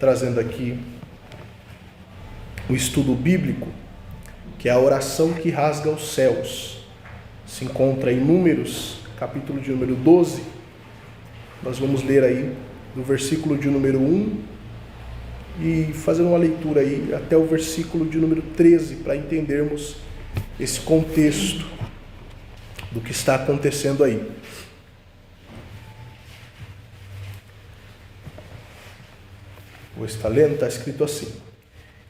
Trazendo aqui o estudo bíblico, que é a oração que rasga os céus. Se encontra em Números, capítulo de número 12. Nós vamos ler aí do versículo de número 1 e fazer uma leitura aí até o versículo de número 13, para entendermos esse contexto do que está acontecendo aí. Vou estar lendo, está escrito assim: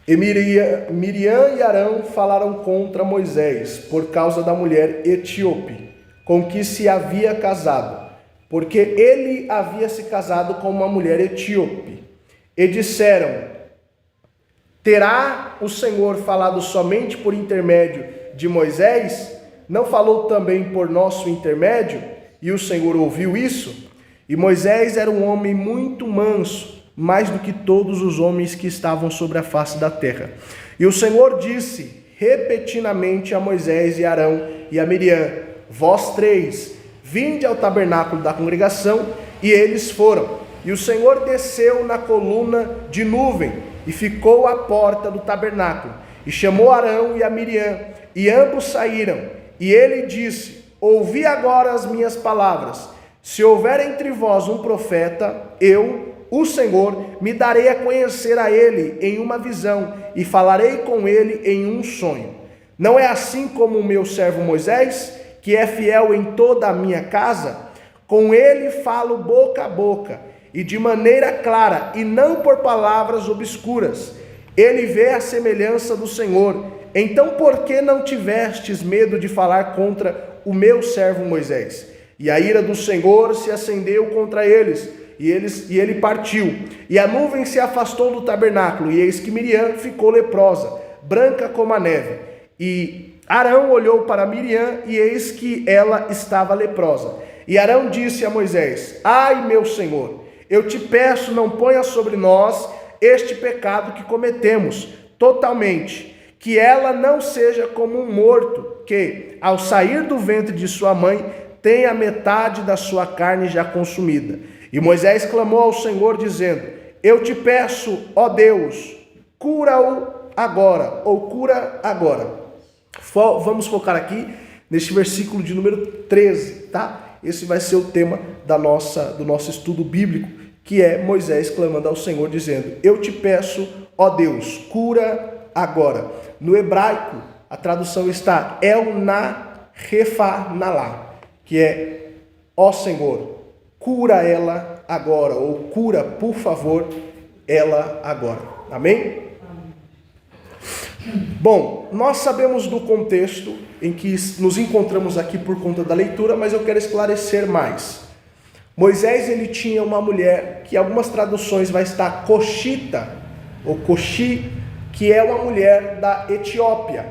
E Miriam e Arão falaram contra Moisés por causa da mulher etíope com que se havia casado, porque ele havia se casado com uma mulher etíope. E disseram: Terá o Senhor falado somente por intermédio de Moisés? Não falou também por nosso intermédio? E o Senhor ouviu isso? E Moisés era um homem muito manso, mais do que todos os homens que estavam sobre a face da terra. E o Senhor disse repetidamente a Moisés e a Arão e a Miriam: Vós três, vinde ao tabernáculo da congregação. E eles foram. E o Senhor desceu na coluna de nuvem e ficou à porta do tabernáculo. E chamou Arão e a Miriam, e ambos saíram. E ele disse: Ouvi agora as minhas palavras. Se houver entre vós um profeta, eu, o Senhor, me darei a conhecer a ele em uma visão, e falarei com ele em um sonho. Não é assim como o meu servo Moisés, que é fiel em toda a minha casa? Com ele falo boca a boca, e de maneira clara, e não por palavras obscuras. Ele vê a semelhança do Senhor. Então por que não tivestes medo de falar contra o meu servo Moisés? E a ira do Senhor se acendeu contra eles, e ele partiu. E a nuvem se afastou do tabernáculo, e eis que Miriam ficou leprosa, branca como a neve. E Arão olhou para Miriam, e eis que ela estava leprosa. E Arão disse a Moisés: Ai, meu Senhor, eu te peço, não ponha sobre nós este pecado que cometemos totalmente, que ela não seja como um morto, que, ao sair do ventre de sua mãe, tenha metade da sua carne já consumida. E Moisés clamou ao Senhor, dizendo: Eu te peço, ó Deus, cura-o agora, ou cura agora. Vamos focar aqui neste versículo de número 13, tá? Esse vai ser o tema do nosso estudo bíblico, que é Moisés clamando ao Senhor, dizendo: Eu te peço, ó Deus, cura agora. No hebraico, a tradução está El na refa nalá, que é: ó Senhor, cura ela agora, ou cura, por favor, ela agora. Amém? Bom, nós sabemos do contexto em que nos encontramos aqui por conta da leitura, mas eu quero esclarecer mais. Moisés, ele tinha uma mulher, que em algumas traduções vai estar Coshita, ou Coshi, que é uma mulher da Etiópia.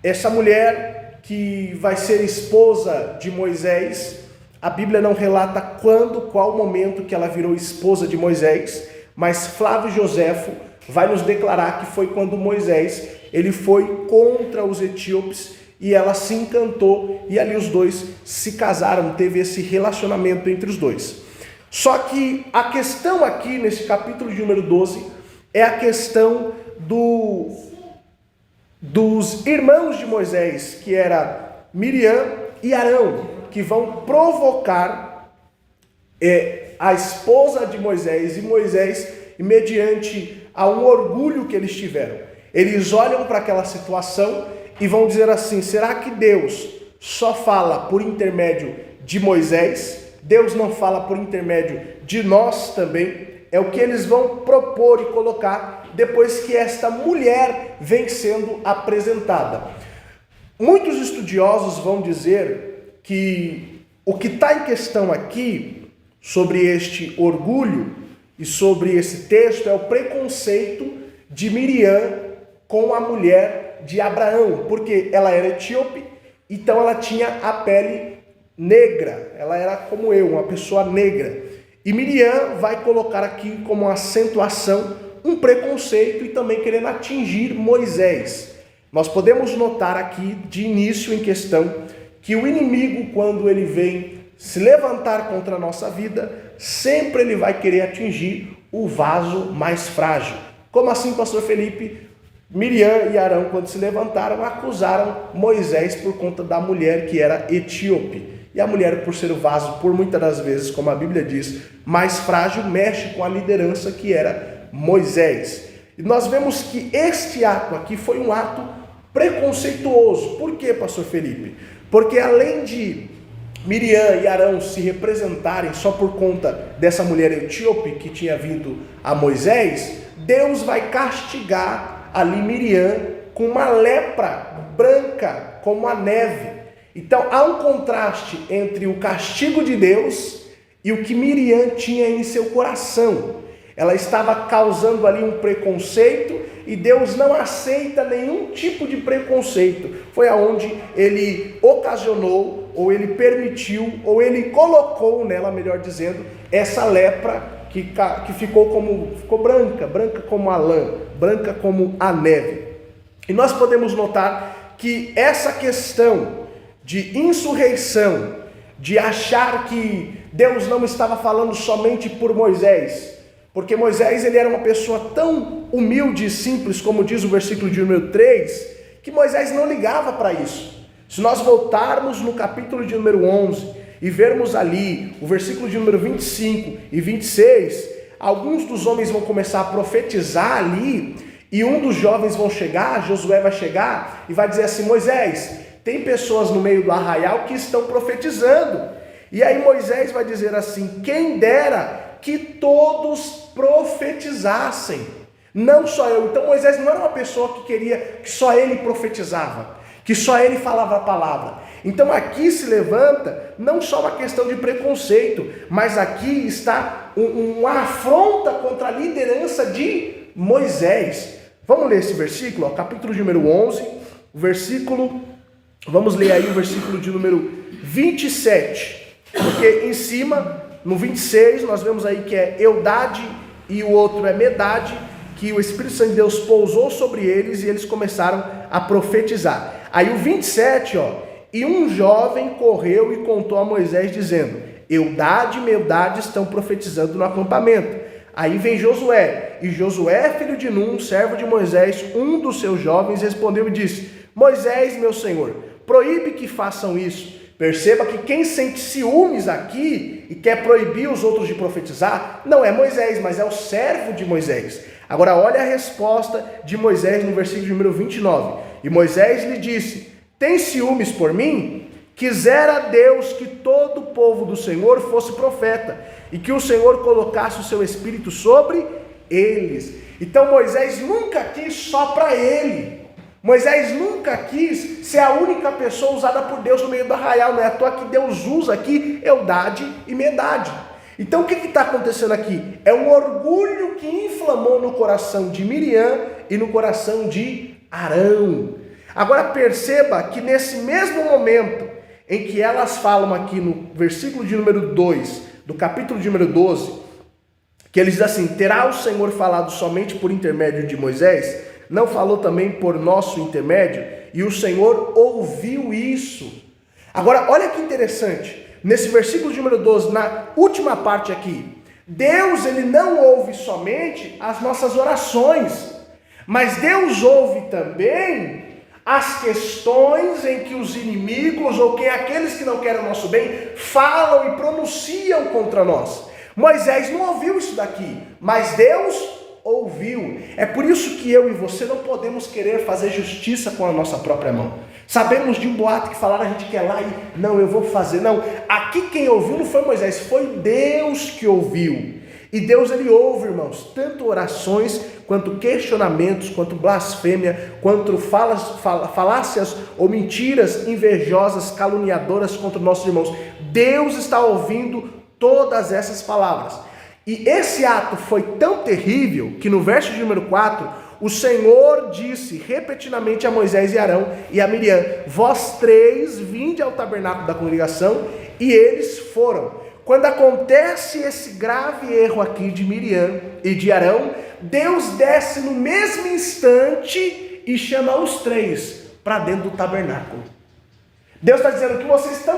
Essa mulher que vai ser esposa de Moisés, a Bíblia não relata qual momento que ela virou esposa de Moisés, mas Flávio Joséfo vai nos declarar que foi quando Moisés ele foi contra os etíopes e ela se encantou, e ali os dois se casaram, teve esse relacionamento entre os dois. Só que a questão aqui nesse capítulo de número 12 é a questão dos irmãos de Moisés, que era Miriam e Arão, que vão provocar a esposa de Moisés e Moisés, mediante a um orgulho que eles tiveram. Eles olham para aquela situação e vão dizer assim: será que Deus só fala por intermédio de Moisés? Deus não fala por intermédio de nós também? É o que eles vão propor e colocar depois que esta mulher vem sendo apresentada. Muitos estudiosos vão dizer que o que está em questão aqui, sobre este orgulho e sobre esse texto, é o preconceito de Miriam com a mulher de Abraão, porque ela era etíope, então ela tinha a pele negra, ela era como eu, uma pessoa negra. E Miriam vai colocar aqui como acentuação um preconceito e também querendo atingir Moisés. Nós podemos notar aqui, de início em questão, que o inimigo, quando ele vem se levantar contra a nossa vida, sempre ele vai querer atingir o vaso mais frágil. Como assim, pastor Felipe? Miriam e Arão, quando se levantaram, acusaram Moisés por conta da mulher que era etíope. E a mulher, por ser o vaso, por muitas das vezes, como a Bíblia diz, mais frágil, mexe com a liderança que era Moisés. E nós vemos que este ato aqui foi um ato preconceituoso. Por quê, pastor Felipe? Porque além de Miriam e Arão se representarem só por conta dessa mulher etíope que tinha vindo a Moisés, Deus vai castigar ali Miriam com uma lepra branca como a neve. Então há um contraste entre o castigo de Deus e o que Miriam tinha em seu coração. Ela estava causando ali um preconceito e Deus não aceita nenhum tipo de preconceito. Foi aonde ele ocasionou, ou ele permitiu, ou ele colocou nela, melhor dizendo, essa lepra que ficou branca como a lã, branca como a neve. E nós podemos notar que essa questão de insurreição, de achar que Deus não estava falando somente por Moisés, porque Moisés ele era uma pessoa tão humilde e simples, como diz o versículo de número 3, que Moisés não ligava para isso. Se nós voltarmos no capítulo de número 11 e vermos ali o versículo de número 25 e 26, alguns dos homens vão começar a profetizar ali, e um dos jovens vão chegar, Josué vai chegar e vai dizer assim: Moisés, tem pessoas no meio do arraial que estão profetizando. E aí Moisés vai dizer assim: quem dera que todos profetizassem, não só eu. Então Moisés não era uma pessoa que queria que só ele profetizava, que só ele falava a palavra. Então aqui se levanta não só uma questão de preconceito, mas aqui está uma afronta contra a liderança de Moisés. Vamos ler esse versículo, ó, capítulo de número 11, vamos ler aí o versículo de número 27, porque em cima, no 26, nós vemos aí que é Eldade e o outro é Medade, que o Espírito Santo de Deus pousou sobre eles e eles começaram a profetizar. Aí o 27, ó, e um jovem correu e contou a Moisés dizendo: Eldade e Medade estão profetizando no acampamento. Aí vem Josué, e Josué, filho de Num, servo de Moisés, um dos seus jovens, respondeu e disse: Moisés, meu senhor, proíbe que façam isso. Perceba que quem sente ciúmes aqui e quer proibir os outros de profetizar, não é Moisés, mas é o servo de Moisés. Agora olha a resposta de Moisés no versículo número 29. E Moisés lhe disse: tem ciúmes por mim? Quisera Deus que todo o povo do Senhor fosse profeta, e que o Senhor colocasse o seu espírito sobre eles. Então Moisés nunca quis só para ele. Moisés nunca quis ser a única pessoa usada por Deus no meio do arraial. Não é à toa que Deus usa aqui Eldade e Medade. Então o que está acontecendo aqui? É um orgulho que inflamou no coração de Miriam e no coração de Arão. Agora perceba que nesse mesmo momento em que elas falam aqui no versículo de número 2, do capítulo de número 12, que eles dizem assim: terá o Senhor falado somente por intermédio de Moisés? Não falou também por nosso intermédio? E o Senhor ouviu isso. Agora olha que interessante, nesse versículo de número 12, na última parte aqui, Deus ele não ouve somente as nossas orações, mas Deus ouve também as questões em que os inimigos ou aqueles que não querem o nosso bem falam e pronunciam contra nós. Moisés não ouviu isso daqui, mas Deus ouviu. É por isso que eu e você não podemos querer fazer justiça com a nossa própria mão. Sabemos de um boato que falaram, a gente quer lá e não, eu vou fazer. Não, aqui quem ouviu não foi Moisés, foi Deus que ouviu. E Deus ele ouve, irmãos, tanto orações, quanto questionamentos, quanto blasfêmia, quanto falácias ou mentiras invejosas, caluniadoras contra nossos irmãos. Deus está ouvindo todas essas palavras. E esse ato foi tão terrível que no verso de número 4, o Senhor disse repetidamente a Moisés e Arão e a Miriam: vós três vinde ao tabernáculo da congregação, e eles foram. Quando acontece esse grave erro aqui de Miriam e de Arão, Deus desce no mesmo instante e chama os três para dentro do tabernáculo. Deus está dizendo: o que vocês estão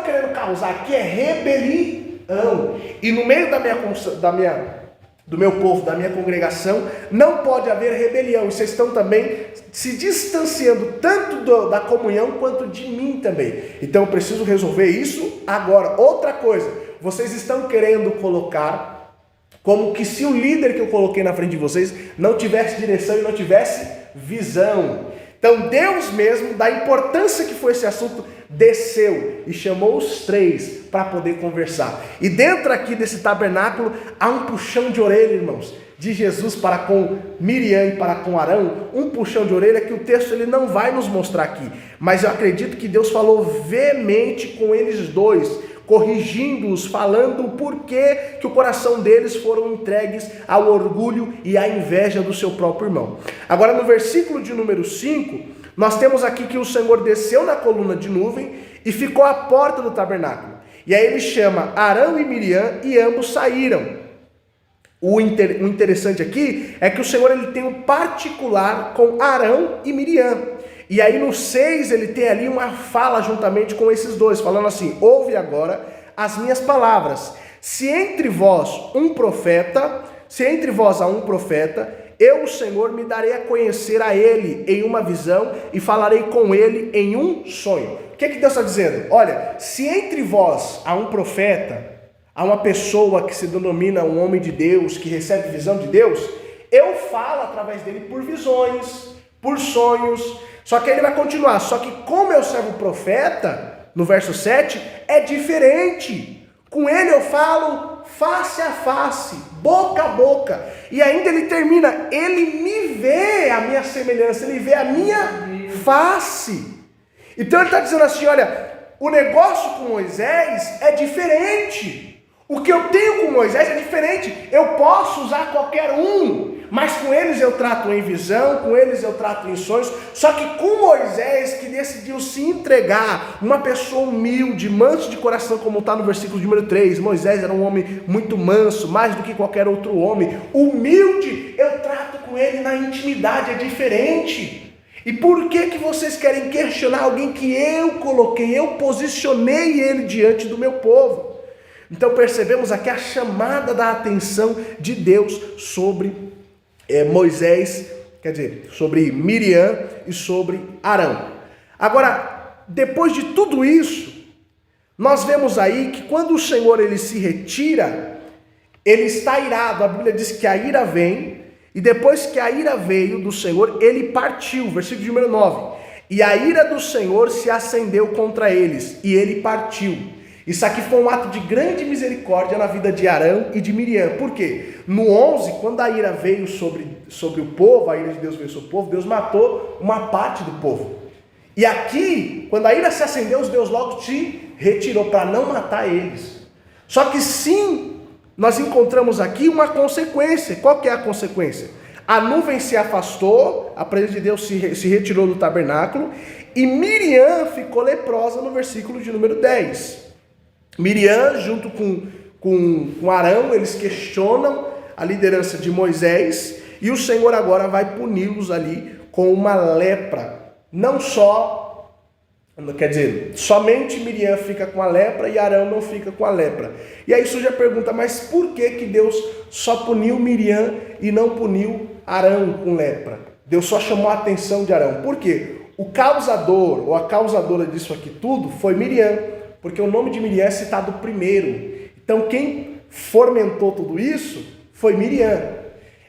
do meu povo, da minha congregação, não pode haver rebelião. E vocês estão também se distanciando tanto da comunhão quanto de mim também. Então eu preciso resolver isso agora. Outra coisa, vocês estão querendo colocar como que se o líder que eu coloquei na frente de vocês não tivesse direção e não tivesse visão. Então Deus mesmo, da importância que foi esse assunto, desceu e chamou os três para poder conversar. E dentro aqui desse tabernáculo há um puxão de orelha, irmãos, de Jesus para com Miriam e para com Arão, um puxão de orelha que o texto ele não vai nos mostrar aqui, mas eu acredito que Deus falou veemente com eles dois, corrigindo-os, falando o porquê que o coração deles foram entregues ao orgulho e à inveja do seu próprio irmão. Agora no versículo de número 5, nós temos aqui que o Senhor desceu na coluna de nuvem e ficou à porta do tabernáculo. E aí ele chama Arão e Miriam e ambos saíram. O interessante aqui é que o Senhor ele tem um particular com Arão e Miriam. E aí no 6 ele tem ali uma fala juntamente com esses dois, falando assim: ouve agora as minhas palavras. Se entre vós há um profeta, eu, o Senhor, me darei a conhecer a ele em uma visão e falarei com ele em um sonho. O que Deus está dizendo? Olha, se entre vós há um profeta, há uma pessoa que se denomina um homem de Deus, que recebe visão de Deus, eu falo através dele por visões, por sonhos. Só que ele vai continuar. Só que como eu servo o profeta, no verso 7, é diferente. Com ele eu falo face a face, boca a boca. E ainda ele termina, ele me vê a minha semelhança, ele vê a minha face. Então ele está dizendo assim, olha, o negócio com Moisés é diferente. O que eu tenho com Moisés é diferente. Eu posso usar qualquer um, mas com eles eu trato em visão, com eles eu trato em sonhos. Só que com Moisés, que decidiu se entregar, uma pessoa humilde, manso de coração, como está no versículo número 3. Moisés era um homem muito manso, mais do que qualquer outro homem. Humilde, eu trato com ele na intimidade, é diferente. E por que vocês querem questionar alguém que eu coloquei, eu posicionei ele diante do meu povo? Então percebemos aqui a chamada da atenção de Deus sobre Moisés, quer dizer, sobre Miriam e sobre Arão. Agora, depois de tudo isso, nós vemos aí que quando o Senhor ele se retira, ele está irado. A Bíblia diz que a ira vem, e depois que a ira veio do Senhor, ele partiu, versículo número 9. E a ira do Senhor se acendeu contra eles, e ele partiu. Isso aqui foi um ato de grande misericórdia na vida de Arão e de Miriam. Por quê? No 11, quando a ira veio sobre o povo, a ira de Deus veio sobre o povo, Deus matou uma parte do povo. E aqui, quando a ira se acendeu, Deus logo se retirou para não matar eles. Só que sim, nós encontramos aqui uma consequência. Qual que é a consequência? A nuvem se afastou, a presença de Deus se retirou do tabernáculo, e Miriam ficou leprosa no versículo de número 10. Miriam, junto com Arão, eles questionam a liderança de Moisés, e o Senhor agora vai puni-los ali com uma lepra. Não só, quer dizer, somente Miriam fica com a lepra e Arão não fica com a lepra. E aí surge a pergunta, mas por que Deus só puniu Miriam e não puniu Arão com lepra? Deus só chamou a atenção de Arão. Por quê? O causador ou a causadora disso aqui tudo foi Miriam, porque o nome de Miriam é citado primeiro. Então quem fomentou tudo isso foi Miriam.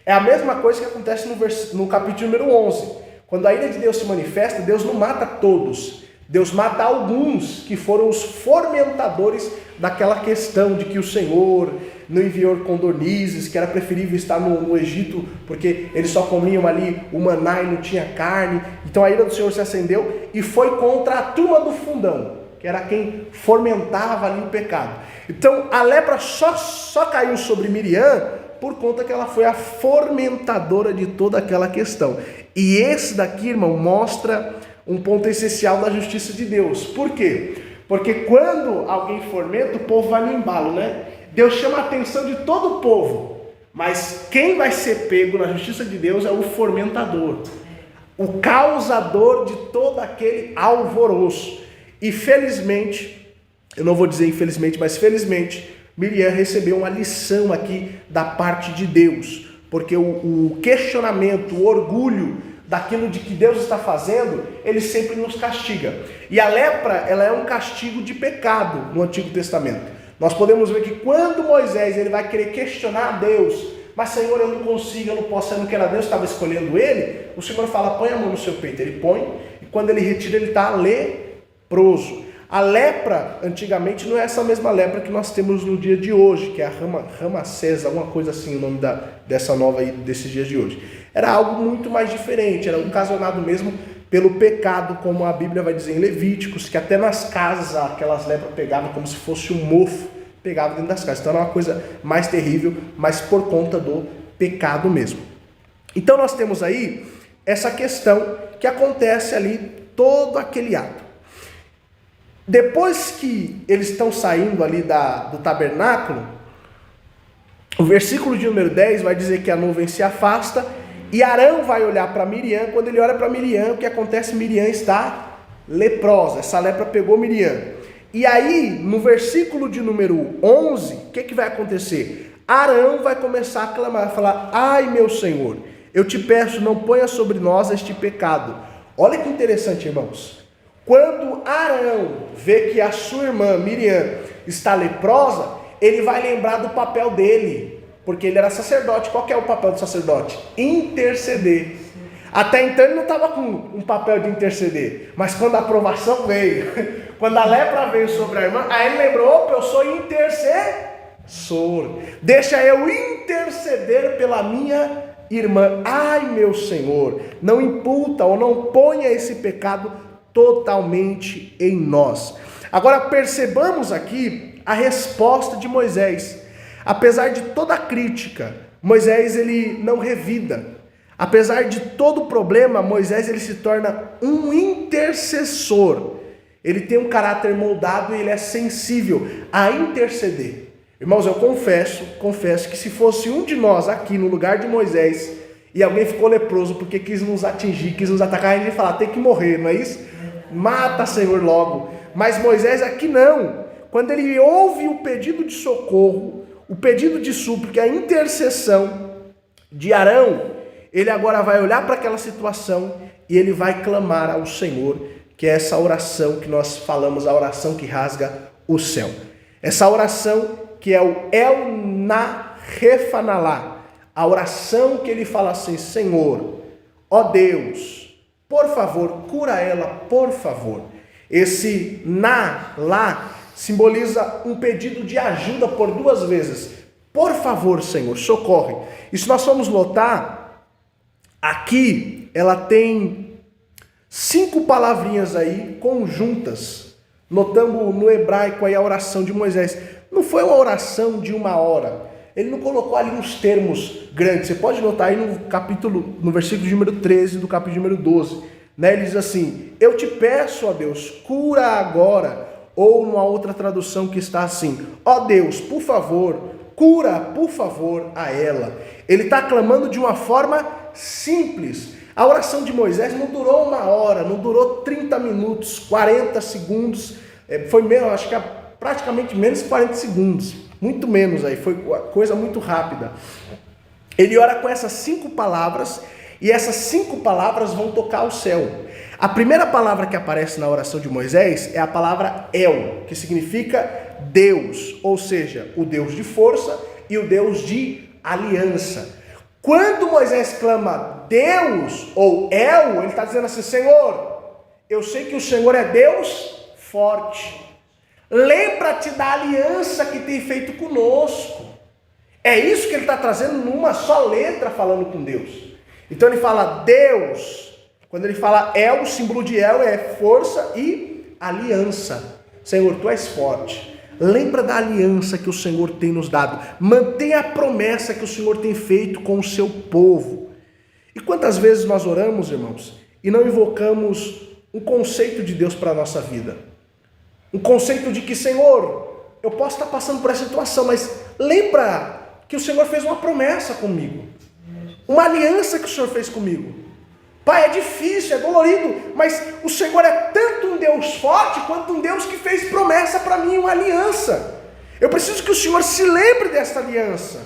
É a mesma coisa que acontece no capítulo número 11. Quando a ira de Deus se manifesta, Deus não mata todos. Deus mata alguns que foram os fomentadores daquela questão de que o Senhor não enviou codornizes, que era preferível estar no Egito, porque eles só comiam ali o maná e não tinha carne. Então a ira do Senhor se acendeu e foi contra a turma do fundão, que era quem fomentava ali o pecado. Então a lepra só caiu sobre Miriam por conta que ela foi a fomentadora de toda aquela questão. E esse daqui, irmão, mostra um ponto essencial da justiça de Deus. Por quê? Porque quando alguém fomenta, o povo vai no embalo, né? Deus chama a atenção de todo o povo, mas quem vai ser pego na justiça de Deus é o fomentador, o causador de todo aquele alvoroço. E felizmente, eu não vou dizer infelizmente, mas felizmente, Miriam recebeu uma lição aqui da parte de Deus, porque o questionamento, o orgulho daquilo de que Deus está fazendo, ele sempre nos castiga. E a lepra, ela é um castigo de pecado no Antigo Testamento. Nós podemos ver que quando Moisés ele vai querer questionar a Deus, mas Senhor, eu não consigo, eu não posso, eu não quero a Deus, estava escolhendo ele, o Senhor fala, põe a mão no seu peito, ele põe, e quando ele retira, ele está leproso. A lepra, antigamente, não é essa mesma lepra que nós temos no dia de hoje, que é a Ramacés, alguma coisa assim, o nome dessa nova aí, desses dias de hoje. Era algo muito mais diferente, era ocasionado mesmo pelo pecado, como a Bíblia vai dizer em Levíticos, que até nas casas aquelas lepras pegavam como se fosse um mofo, pegava dentro das casas. Então era uma coisa mais terrível, mas por conta do pecado mesmo. Então nós temos aí essa questão que acontece ali, todo aquele ato. Depois que eles estão saindo ali do tabernáculo, o versículo de número 10 vai dizer que a nuvem se afasta e Arão vai olhar para Miriam. Quando ele olha para Miriam, o que acontece? Miriam está leprosa, essa lepra pegou Miriam. E aí, no versículo de número 11, o que vai acontecer? Arão vai começar a clamar, falar, ai meu Senhor, eu te peço, não ponha sobre nós este pecado. Olha que interessante, irmãos. Quando Arão vê que a sua irmã Miriam está leprosa, ele vai lembrar do papel dele, porque ele era sacerdote. Qual que é o papel do sacerdote? Interceder. Até então ele não estava com um papel de interceder, mas quando a aprovação veio, quando a lepra veio sobre a irmã, aí ele lembrou, opa, eu sou intercessor, deixa eu interceder pela minha irmã. Ai meu Senhor, não imputa ou não ponha esse pecado totalmente em nós. Agora percebamos aqui a resposta de Moisés. Apesar de toda a crítica, Moisés ele não revida. Apesar de todo o problema, Moisés ele se torna um intercessor. Ele tem um caráter moldado e ele é sensível a interceder. Irmãos, eu confesso que se fosse um de nós aqui no lugar de Moisés e alguém ficou leproso porque quis nos atingir, quis nos atacar, a gente ia falar, tem que morrer, não é isso? Mata, Senhor, logo. Mas Moisés aqui não. Quando ele ouve o pedido de socorro, o pedido de súplica, a intercessão de Arão, ele agora vai olhar para aquela situação e ele vai clamar ao Senhor, que é essa oração que nós falamos, a oração que rasga o céu. Essa oração que é o El Narefanalá, a oração que ele fala assim, Senhor, ó Deus, por favor, cura ela, por favor. Esse na, lá, simboliza um pedido de ajuda por duas vezes. Por favor, Senhor, socorre. E se nós formos notar, aqui ela tem 5 palavrinhas aí conjuntas. Notamos no hebraico aí a oração de Moisés. Não foi uma oração de 1 hora. Ele não colocou ali uns termos grandes. Você pode notar aí no versículo de número 13 do capítulo número 12. Né? Ele diz assim, eu te peço, ó Deus, cura agora. Ou numa outra tradução que está assim, ó Deus, por favor, cura, por favor, a ela. Ele está clamando de uma forma simples. A oração de Moisés não durou 1 hora, não durou 30 minutos, 40 segundos. Foi menos, acho que praticamente menos de 40 segundos. Muito menos aí, foi coisa muito rápida. Ele ora com essas 5 palavras e essas 5 palavras vão tocar o céu. A primeira palavra que aparece na oração de Moisés é a palavra El, que significa Deus, ou seja, o Deus de força e o Deus de aliança. Quando Moisés clama Deus ou El, ele está dizendo assim, Senhor, eu sei que o Senhor é Deus forte. Lembra-te da aliança que tem feito conosco. É isso que ele está trazendo numa só letra falando com Deus. Então ele fala Deus. Quando ele fala El, o símbolo de El é força e aliança. Senhor, tu és forte. Lembra da aliança que o Senhor tem nos dado. Mantenha a promessa que o Senhor tem feito com o seu povo. E quantas vezes nós oramos, irmãos, e não invocamos um conceito de Deus para a nossa vida? Um conceito de que, Senhor, eu posso estar passando por essa situação, mas lembra que o Senhor fez uma promessa comigo. Uma aliança que o Senhor fez comigo. Pai, é difícil, é dolorido, mas o Senhor é tanto um Deus forte quanto um Deus que fez promessa para mim, uma aliança. Eu preciso que o Senhor se lembre desta aliança.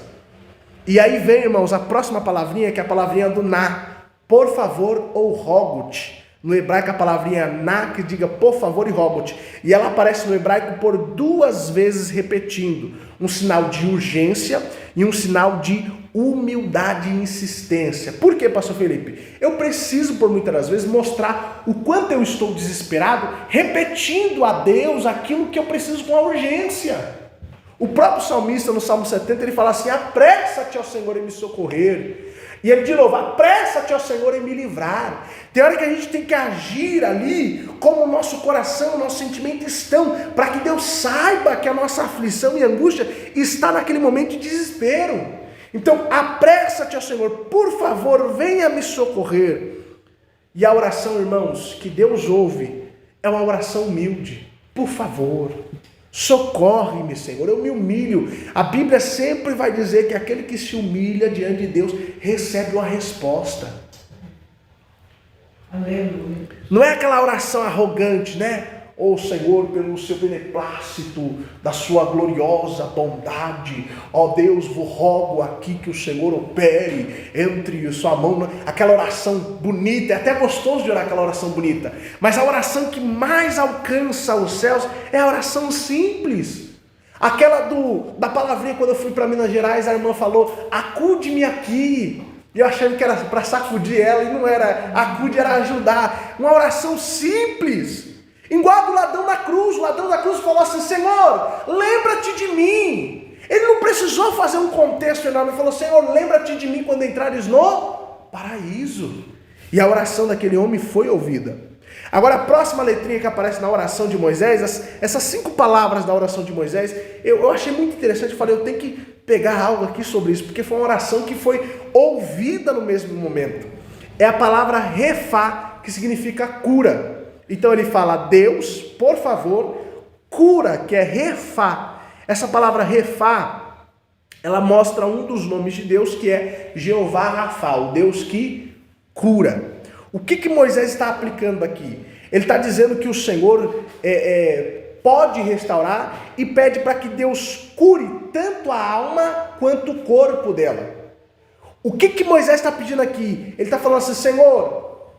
E aí vem, irmãos, a próxima palavrinha, que é a palavrinha do na. Por favor ou rogo-te. No hebraico a palavrinha na, que diga por favor e rogo-te. E ela aparece no hebraico por 2 vezes repetindo. Um sinal de urgência e um sinal de humildade e insistência. Por quê, pastor Felipe? Eu preciso, por muitas das vezes, mostrar o quanto eu estou desesperado, repetindo a Deus aquilo que eu preciso com a urgência. O próprio salmista, no Salmo 70, ele fala assim: apressa-te ao Senhor em me socorrer. E ele de novo: apressa-te ao Senhor em me livrar. Tem hora que a gente tem que agir ali como o nosso coração, o nosso sentimento estão, para que Deus saiba que a nossa aflição e angústia está naquele momento de desespero. Então, apressa-te ao Senhor, por favor, venha me socorrer. E a oração, irmãos, que Deus ouve, é uma oração humilde. Por favor, socorre-me, Senhor, eu me humilho. A Bíblia sempre vai dizer que aquele que se humilha diante de Deus recebe uma resposta. Aleluia. Não é aquela oração arrogante, né? Ó Senhor, pelo seu beneplácito, da sua gloriosa bondade, ó Deus, vos rogo aqui que o Senhor opere entre sua mão. Aquela oração bonita, é até gostoso de orar aquela oração bonita, mas a oração que mais alcança os céus é a oração simples. Aquela da palavrinha, quando eu fui para Minas Gerais, a irmã falou: acude-me aqui. E eu achando que era para sacudir ela, e não era. Acude era ajudar. Uma oração simples. Igual a do ladrão da cruz. O ladrão da cruz falou assim: Senhor, lembra-te de mim. Ele não precisou fazer um contexto enorme. Ele falou: Senhor, lembra-te de mim quando entrares no paraíso. E a oração daquele homem foi ouvida. Agora a próxima letrinha que aparece na oração de Moisés, essas 5 palavras da oração de Moisés, eu achei muito interessante. Eu falei: eu tenho que pegar algo aqui sobre isso, porque foi uma oração que foi ouvida no mesmo momento. É a palavra refá, que significa cura. Então ele fala: Deus, por favor, cura, que é refá. Essa palavra refá, ela mostra um dos nomes de Deus, que é Jeová Rafá, o Deus que cura. O que Moisés está aplicando aqui? Ele está dizendo que o Senhor pode restaurar e pede para que Deus cure tanto a alma quanto o corpo dela. O que Moisés está pedindo aqui? Ele está falando assim: Senhor,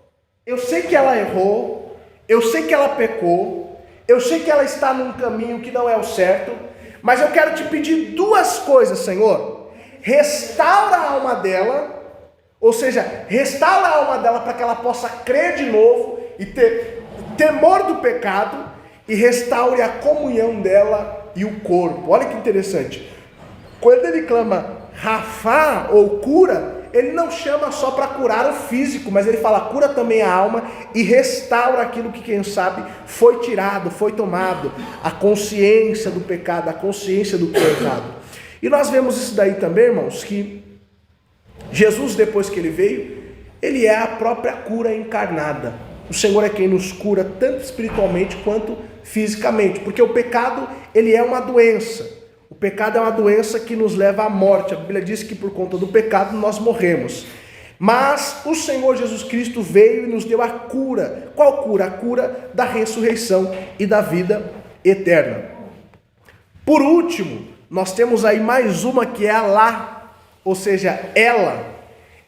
eu sei que ela errou, eu sei que ela pecou, eu sei que ela está num caminho que não é o certo, mas eu quero te pedir 2 coisas, Senhor. Restaura a alma dela, ou seja, restaura a alma dela para que ela possa crer de novo e ter temor do pecado, e restaure a comunhão dela e o corpo. Olha que interessante. Quando ele clama Rafá ou cura, ele não chama só para curar o físico, mas ele fala: cura também a alma e restaura aquilo que, quem sabe, foi tirado, foi tomado, a consciência do pecado, a consciência do que é errado. E nós vemos isso daí também, irmãos, que Jesus, depois que ele veio, ele é a própria cura encarnada. O Senhor é quem nos cura tanto espiritualmente quanto fisicamente, porque o pecado, ele é uma doença. O pecado é uma doença que nos leva à morte. A Bíblia diz que por conta do pecado nós morremos. Mas o Senhor Jesus Cristo veio e nos deu a cura. Qual cura? A cura da ressurreição e da vida eterna. Por último, nós temos aí mais uma, que é a lá, ou seja, ela.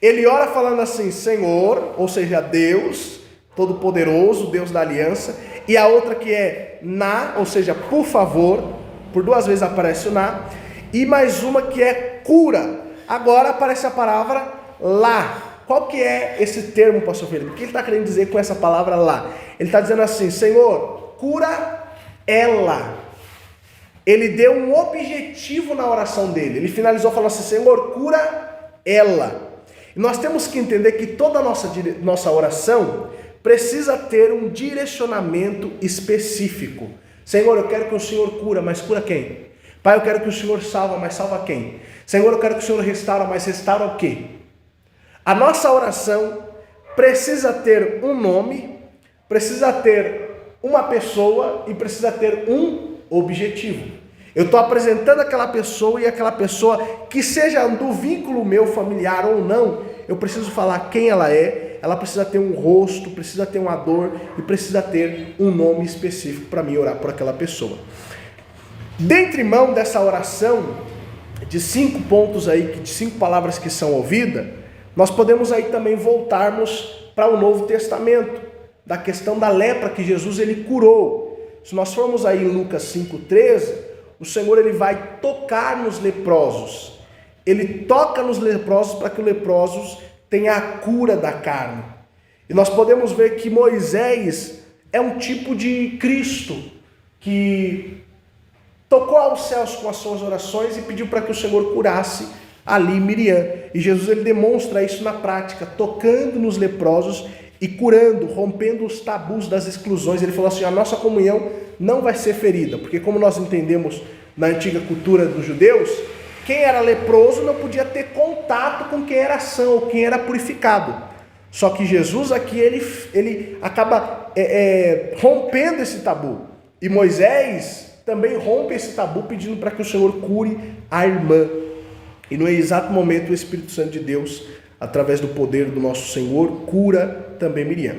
Ele ora falando assim: Senhor, ou seja, Deus Todo-Poderoso, Deus da aliança. E a outra que é na, ou seja, por favor. Por 2 vezes aparece o na. E mais uma que é cura. Agora aparece a palavra lá. Qual que é esse termo, pastor Felipe? O que ele está querendo dizer com essa palavra lá? Ele está dizendo assim: Senhor, cura ela. Ele deu um objetivo na oração dele. Ele finalizou falando assim: Senhor, cura ela. E nós temos que entender que toda a nossa oração precisa ter um direcionamento específico. Senhor, eu quero que o Senhor cura, mas cura quem? Pai, eu quero que o Senhor salva, mas salva quem? Senhor, eu quero que o Senhor restaura, mas restaura o quê? A nossa oração precisa ter um nome, precisa ter uma pessoa e precisa ter um objetivo. Eu estou apresentando aquela pessoa, e aquela pessoa, que seja do vínculo meu familiar ou não, eu preciso falar quem ela é. Ela precisa ter um rosto, precisa ter uma dor e precisa ter um nome específico para mim orar por aquela pessoa. Dentre mão dessa oração, de 5 pontos aí, de 5 palavras que são ouvidas, nós podemos aí também voltarmos para o Novo Testamento, da questão da lepra que Jesus ele curou. Se nós formos aí em Lucas 5,13, o Senhor ele vai tocar nos leprosos. Ele toca nos leprosos para que os leprosos tenham a cura da carne. E nós podemos ver que Moisés é um tipo de Cristo que tocou aos céus com as suas orações e pediu para que o Senhor curasse ali Miriam. E Jesus ele demonstra isso na prática, tocando nos leprosos e curando, rompendo os tabus das exclusões. Ele falou assim, a nossa comunhão não vai ser ferida, porque como nós entendemos na antiga cultura dos judeus, quem era leproso não podia ter contato com quem era são, ou quem era purificado. Só que Jesus aqui, ele acaba rompendo esse tabu. E Moisés também rompe esse tabu pedindo para que o Senhor cure a irmã. E no exato momento o Espírito Santo de Deus, através do poder do nosso Senhor, cura também Miriam.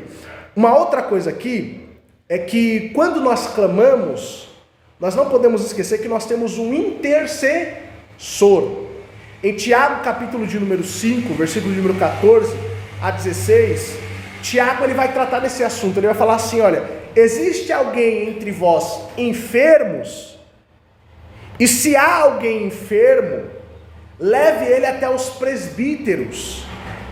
Uma outra coisa aqui é que quando nós clamamos, nós não podemos esquecer que nós temos um intercessor. Em Tiago, capítulo de número 5, versículo de número 14 a 16, Tiago ele vai tratar desse assunto. Ele vai falar assim, olha, existe alguém entre vós enfermos? E se há alguém enfermo, leve ele até os presbíteros,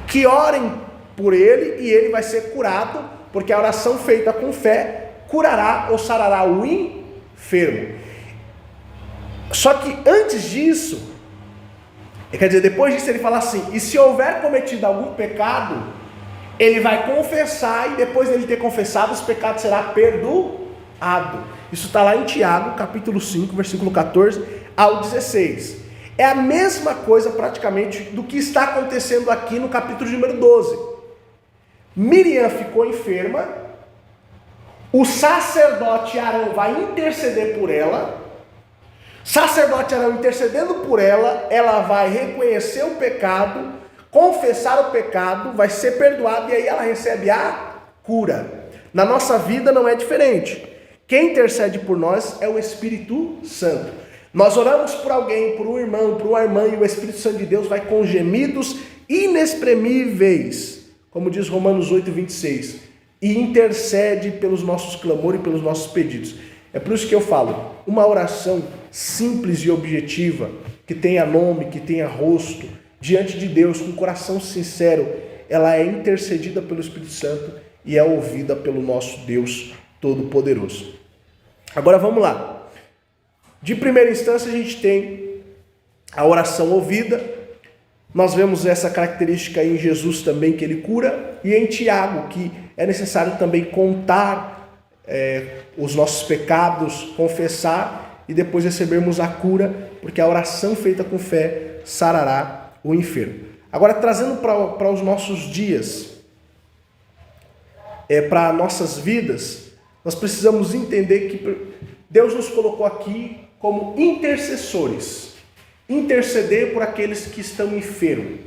que orem por ele e ele vai ser curado, porque a oração feita com fé curará ou sarará o enfermo. Só que antes disso, quer dizer, depois disso ele fala assim, e se houver cometido algum pecado, ele vai confessar, e depois dele ter confessado, esse pecado será perdoado. Isso está lá em Tiago, capítulo 5, versículo 14 ao 16. É a mesma coisa praticamente do que está acontecendo aqui no capítulo número 12. Miriam ficou enferma, o sacerdote Arão vai interceder por ela, sacerdote Arão intercedendo por ela, ela vai reconhecer o pecado, confessar o pecado, vai ser perdoada e aí ela recebe a cura. Na nossa vida não é diferente. Quem intercede por nós é o Espírito Santo. Nós oramos por alguém, por um irmão, por uma irmã, e o Espírito Santo de Deus vai com gemidos inexprimíveis, como diz Romanos 8, 26, e intercede pelos nossos clamores e pelos nossos pedidos. É por isso que eu falo, uma oração simples e objetiva, que tenha nome, que tenha rosto, diante de Deus, com coração sincero, ela é intercedida pelo Espírito Santo e é ouvida pelo nosso Deus Todo-Poderoso. Agora vamos lá. De primeira instância a gente tem a oração ouvida. Nós vemos essa característica em Jesus também, que ele cura, e em Tiago, que é necessário também contar os nossos pecados, confessar e depois recebermos a cura, porque a oração feita com fé sarará o enfermo. Agora, trazendo para os nossos dias, para nossas vidas, nós precisamos entender que Deus nos colocou aqui como intercessores, interceder por aqueles que estão enfermos.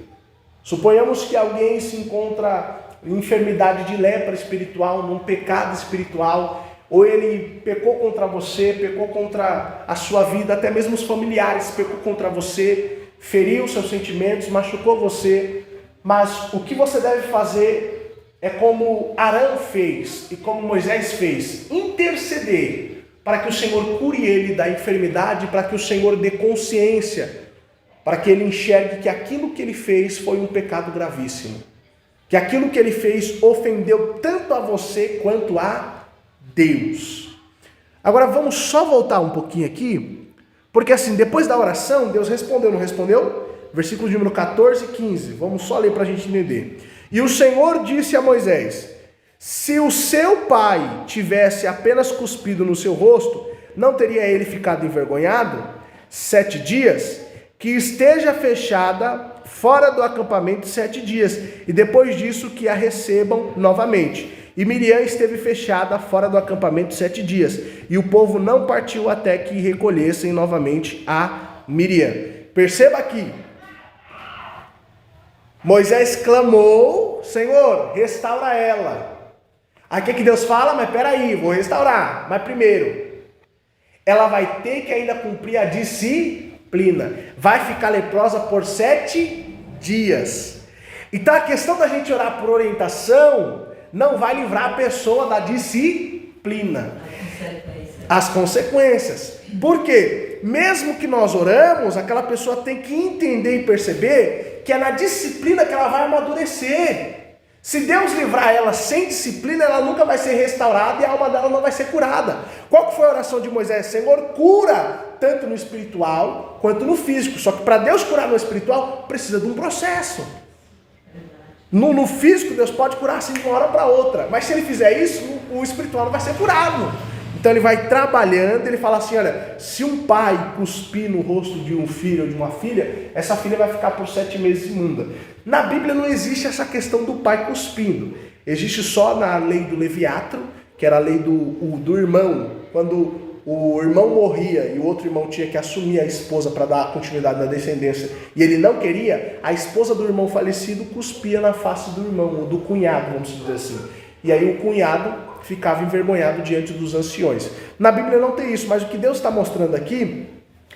Suponhamos que alguém se encontra em enfermidade de lepra espiritual, num pecado espiritual, ou ele pecou contra você, pecou contra a sua vida, até mesmo os familiares pecou contra você, feriu seus sentimentos, machucou você, mas o que você deve fazer é como Arão fez e como Moisés fez, interceder para que o Senhor cure ele da enfermidade, para que o Senhor dê consciência, para que ele enxergue que aquilo que ele fez foi um pecado gravíssimo, que aquilo que ele fez ofendeu tanto a você quanto a Deus. Agora vamos só voltar um pouquinho aqui, porque assim, depois da oração, Deus respondeu, não respondeu? Versículo de número 14 e 15, vamos só ler para a gente entender. E o Senhor disse a Moisés, se o seu pai tivesse apenas cuspido no seu rosto, não teria ele ficado envergonhado? 7 dias? Que esteja fechada fora do acampamento 7 dias, e depois disso que a recebam novamente. E Miriam esteve fechada fora do acampamento 7 dias, e o povo não partiu até que recolhessem novamente a Miriam. Perceba aqui, Moisés clamou, Senhor, restaura ela. Aí o que Deus fala? Mas peraí, vou restaurar, mas primeiro, ela vai ter que ainda cumprir a disciplina. Vai ficar leprosa por 7 dias. Então a questão da gente orar por orientação não vai livrar a pessoa da disciplina. As consequências. Por quê? Mesmo que nós oramos, aquela pessoa tem que entender e perceber que é na disciplina que ela vai amadurecer. Se Deus livrar ela sem disciplina, ela nunca vai ser restaurada e a alma dela não vai ser curada. Qual que foi a oração de Moisés? Senhor, cura, tanto no espiritual quanto no físico. Só que para Deus curar no espiritual, precisa de um processo. No físico, Deus pode curar assim de uma hora para outra. Mas se ele fizer isso, o espiritual não vai ser curado. Então ele vai trabalhando, ele fala assim, olha, se um pai cuspir no rosto de um filho ou de uma filha, essa filha vai ficar por 7 meses imunda. Na Bíblia não existe essa questão do pai cuspindo. Existe só na lei do leviatro, que era a lei do irmão. Quando o irmão morria e o outro irmão tinha que assumir a esposa para dar continuidade na descendência, e ele não queria, a esposa do irmão falecido cuspia na face do irmão, ou do cunhado, vamos dizer assim. E aí o cunhado ficava envergonhado diante dos anciões. Na Bíblia não tem isso, mas o que Deus está mostrando aqui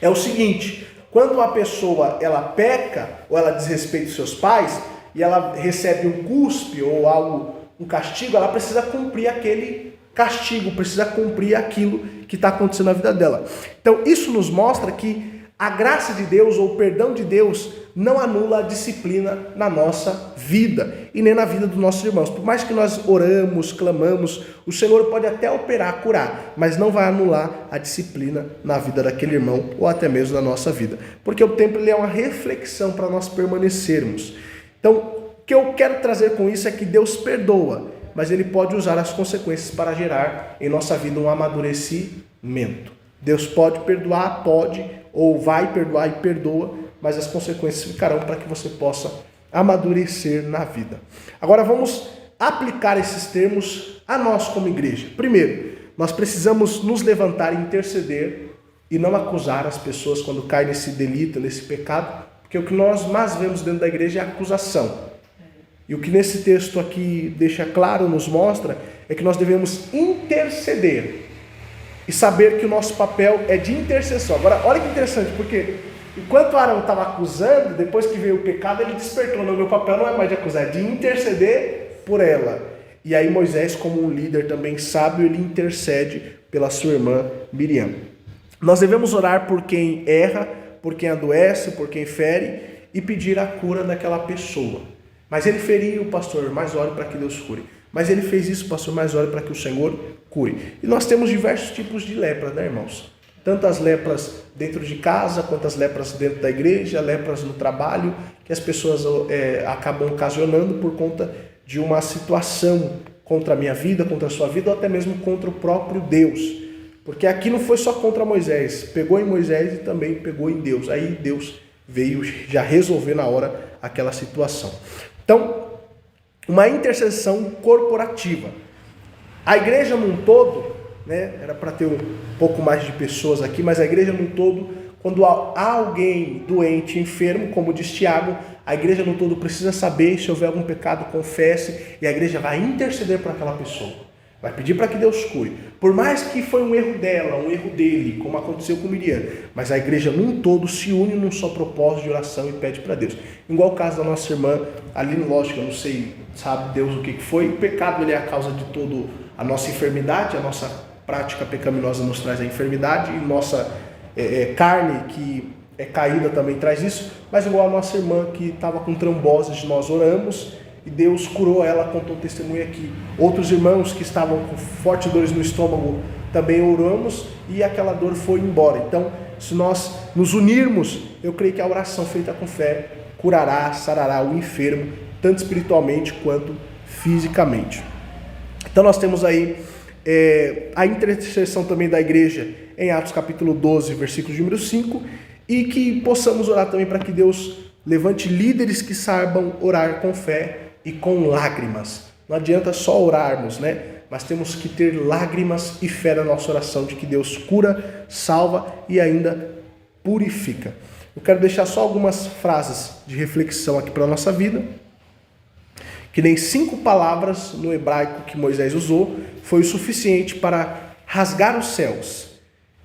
é o seguinte: quando uma pessoa ela peca ou ela desrespeita os seus pais e ela recebe um cuspe ou algo, um castigo, ela precisa cumprir aquele castigo, precisa cumprir aquilo que está acontecendo na vida dela. Então isso nos mostra que a graça de Deus ou o perdão de Deus não anula a disciplina na nossa vida e nem na vida dos nossos irmãos. Por mais que nós oramos, clamamos, o Senhor pode até operar, curar, mas não vai anular a disciplina na vida daquele irmão ou até mesmo na nossa vida. Porque o templo ele é uma reflexão para nós permanecermos. Então, o que eu quero trazer com isso é que Deus perdoa, mas Ele pode usar as consequências para gerar em nossa vida um amadurecimento. Deus pode perdoar, pode, ou vai perdoar e perdoa, mas as consequências ficarão para que você possa amadurecer na vida. Agora vamos aplicar esses termos a nós como igreja. Primeiro, nós precisamos nos levantar e interceder e não acusar as pessoas quando caem nesse delito, nesse pecado, porque o que nós mais vemos dentro da igreja é a acusação. E o que nesse texto aqui deixa claro, nos mostra, é que nós devemos interceder e saber que o nosso papel é de intercessão. Agora, olha que interessante, porque enquanto Arão estava acusando, depois que veio o pecado, ele despertou. No meu papel não é mais de acusar, é de interceder por ela. E aí Moisés, como um líder também sábio, ele intercede pela sua irmã Miriam. Nós devemos orar por quem erra, por quem adoece, por quem fere e pedir a cura daquela pessoa. Mas ele feriu, pastor, mas ore para que Deus cure. Mas ele fez isso, pastor, mas ore para que o Senhor cure. E nós temos diversos tipos de lepras, né, irmãos? Tanto as lepras dentro de casa, quanto as lepras dentro da igreja, lepras no trabalho, que as pessoas acabam ocasionando por conta de uma situação contra a minha vida, contra a sua vida, ou até mesmo contra o próprio Deus. Porque aqui não foi só contra Moisés, pegou em Moisés e também pegou em Deus. Aí Deus veio já resolver na hora aquela situação. Então, uma intercessão corporativa. A igreja num todo, né, era para ter um pouco mais de pessoas aqui, mas a igreja num todo, quando há alguém doente, enfermo, como diz Tiago, a igreja no todo precisa saber, se houver algum pecado, confesse, e a igreja vai interceder por aquela pessoa. Vai pedir para que Deus cure. Por mais que foi um erro dela, um erro dele, como aconteceu com Miriam, mas a igreja num todo se une num só propósito de oração e pede para Deus. Igual o caso da nossa irmã, ali, lógico, eu não sei, sabe Deus o que foi, o pecado ele é a causa de toda a nossa enfermidade, a nossa prática pecaminosa nos traz a enfermidade, e nossa carne que é caída também traz isso, mas igual a nossa irmã que estava com trombose, nós oramos, e Deus curou ela, contou o testemunho aqui. Outros irmãos que estavam com fortes dores no estômago, também oramos e aquela dor foi embora. Então, se nós nos unirmos, eu creio que a oração feita com fé curará, sarará o enfermo, tanto espiritualmente quanto fisicamente. Então nós temos aí a intercessão também da igreja em Atos capítulo 12, versículo número 5, e que possamos orar também para que Deus levante líderes que saibam orar com fé e com lágrimas. Não adianta só orarmos, né? Mas temos que ter lágrimas e fé na nossa oração de que Deus cura, salva e ainda purifica. Eu quero deixar só algumas frases de reflexão aqui para a nossa vida. Que nem 5 palavras no hebraico que Moisés usou foi o suficiente para rasgar os céus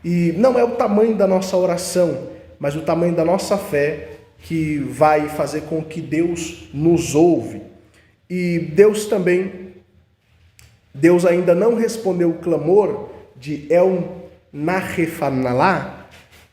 E não é o tamanho da nossa oração, mas o tamanho da nossa fé que vai fazer com que Deus nos ouve. E Deus ainda não respondeu o clamor de El Nahefanalá,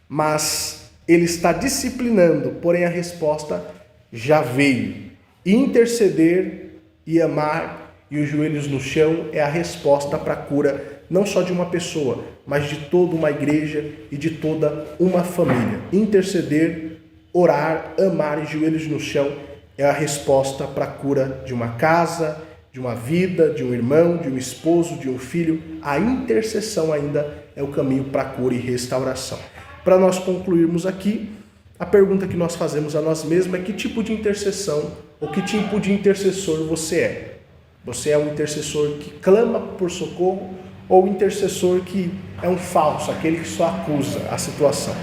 mas Ele está disciplinando, porém a resposta já veio. Interceder e amar e os joelhos no chão é a resposta para a cura, não só de uma pessoa, mas de toda uma igreja e de toda uma família. Interceder, orar, amar e joelhos no chão é a resposta para a cura de uma casa, de uma vida, de um irmão, de um esposo, de um filho. A intercessão ainda é o caminho para a cura e restauração. Para nós concluirmos aqui, a pergunta que nós fazemos a nós mesmos é: que tipo de intercessão ou que tipo de intercessor você é? Você é um intercessor que clama por socorro ou um intercessor que é um falso, aquele que só acusa a situação?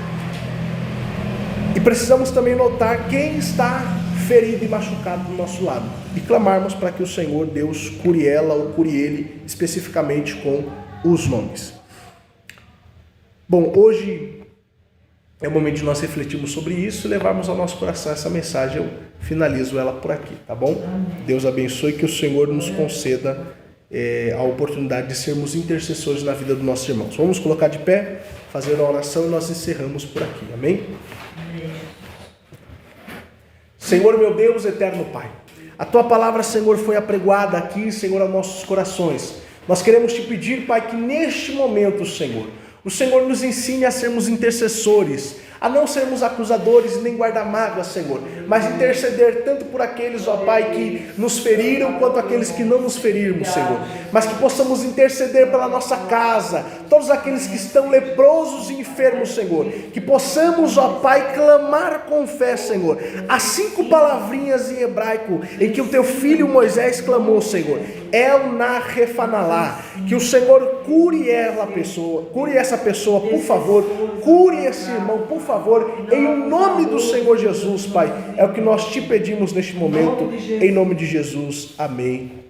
E precisamos também notar quem está ferido e machucado do nosso lado e clamarmos para que o Senhor Deus cure ela ou cure ele, especificamente com os nomes. Bom, hoje é o momento de nós refletirmos sobre isso e levarmos ao nosso coração essa mensagem. Eu finalizo ela por aqui, tá bom? Deus abençoe, que o Senhor nos conceda a oportunidade de sermos intercessores na vida dos nossos irmãos. Vamos colocar de pé, fazer a oração e nós encerramos por aqui, amém? Senhor, meu Deus, eterno Pai, a Tua palavra, Senhor, foi apregoada aqui, Senhor, aos nossos corações. Nós queremos Te pedir, Pai, que neste momento, Senhor, o Senhor nos ensine a sermos intercessores, a não sermos acusadores nem guarda-mágoas, Senhor, mas interceder tanto por aqueles, ó Pai, que nos feriram, quanto aqueles que não nos ferirmos, Senhor, mas que possamos interceder pela nossa casa, todos aqueles que estão leprosos e enfermos, Senhor, que possamos, ó Pai, clamar com fé, Senhor, as 5 palavrinhas em hebraico, em que o Teu filho Moisés clamou, Senhor, El Nahefanalá, que o Senhor cure essa pessoa, por favor, cure esse irmão, por favor, em nome do Senhor Jesus, Pai, é o que nós Te pedimos neste momento, em nome de Jesus, amém.